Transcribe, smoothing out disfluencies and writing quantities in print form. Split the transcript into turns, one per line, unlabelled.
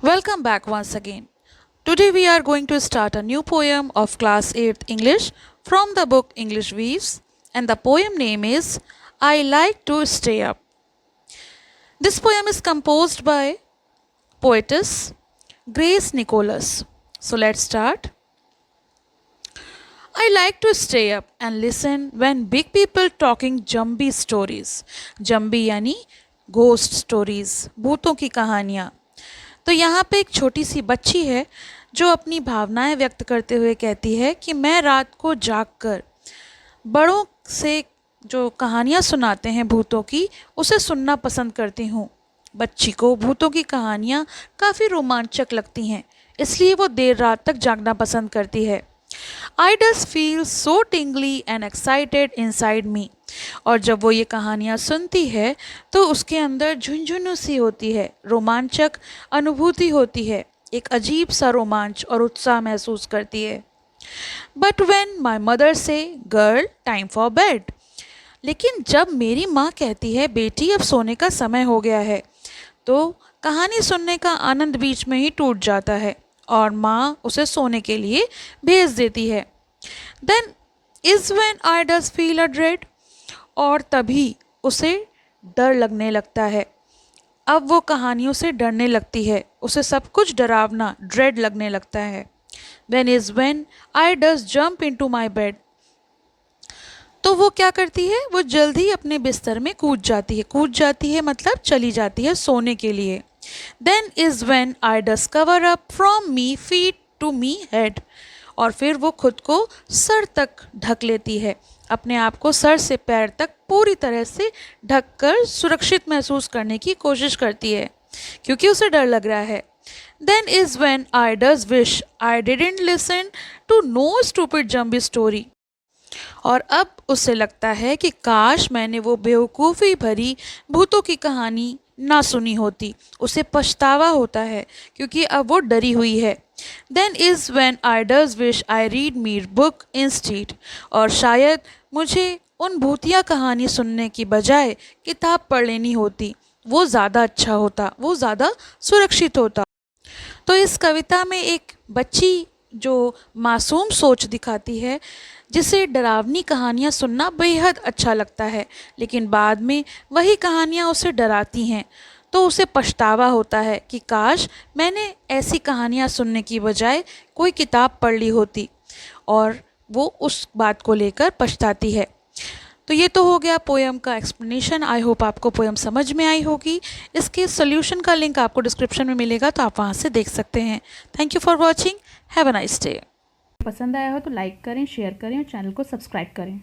Welcome back once again. Today we are going to start a new poem of class 8th English from the book English Weaves, and the poem name is I Like to Stay Up. This poem is composed by poetess Grace Nicholas. So let's start. I like to stay up and listen when big people talking Jambi stories. Jambi यानी ghost stories, भूतों की कहानियाँ. तो यहाँ पे एक छोटी सी बच्ची है जो अपनी भावनाएं व्यक्त करते हुए कहती है कि मैं रात को जागकर बड़ों से जो कहानियाँ सुनाते हैं भूतों की, उसे सुनना पसंद करती हूँ. बच्ची को भूतों की कहानियाँ काफ़ी रोमांचक लगती हैं, इसलिए वो देर रात तक जागना पसंद करती है. I just feel so tingly and excited inside me. और जब वो ये कहानियाँ सुनती है तो उसके अंदर झुंझुनू सी होती है, रोमांचक अनुभूति होती है, एक अजीब सा रोमांच और उत्साह महसूस करती है. But when my mother say, girl, time for bed. लेकिन जब मेरी माँ कहती है, बेटी अब सोने का समय हो गया है, तो कहानी सुनने का आनंद बीच में ही टूट जाता है और माँ उसे सोने के लिए भेज देती है. Then is when I does feel a dread. और तभी उसे डर लगने लगता है. अब वो कहानियों से डरने लगती है, उसे सब कुछ डरावना ड्रेड लगने लगता है. Then is when I does jump into my bed. तो वो क्या करती है, वो जल्दी अपने बिस्तर में कूद जाती है मतलब चली जाती है सोने के लिए. Then is when I does cover up from me feet to me head. और फिर वो खुद को सर तक ढक लेती है, अपने आप को सर से पैर तक पूरी तरह से ढककर सुरक्षित महसूस करने की कोशिश करती है क्योंकि उसे डर लग रहा है. Then is when I does wish I didn't listen to no stupid Jambi story. और अब उसे लगता है कि काश मैंने वो बेवकूफ़ी भरी भूतों की कहानी ना सुनी होती. उसे पछतावा होता है क्योंकि अब वो डरी हुई है. Then is when I does wish I read me book instead. और शायद मुझे उन भूतिया कहानी सुनने की बजाय किताब पढ़ लेनी होती, वो ज़्यादा अच्छा होता, वो ज़्यादा सुरक्षित होता. तो इस कविता में एक बच्ची जो मासूम सोच दिखाती है, जिसे डरावनी कहानियाँ सुनना बेहद अच्छा लगता है, लेकिन बाद में वही कहानियाँ उसे डराती हैं, तो उसे पछतावा होता है कि काश मैंने ऐसी कहानियाँ सुनने की बजाय कोई किताब पढ़ ली होती, और वो उस बात को लेकर पछताती है. तो ये तो हो गया पोएम का एक्सप्लेनेशन. आई होप आपको पोएम समझ में आई होगी. इसके सोल्यूशन का लिंक आपको डिस्क्रिप्शन में मिलेगा, तो आप वहाँ से देख सकते हैं. Thank you for watching. Have a nice day.
पसंद आया हो तो लाइक करें, शेयर करें और चैनल को सब्सक्राइब करें.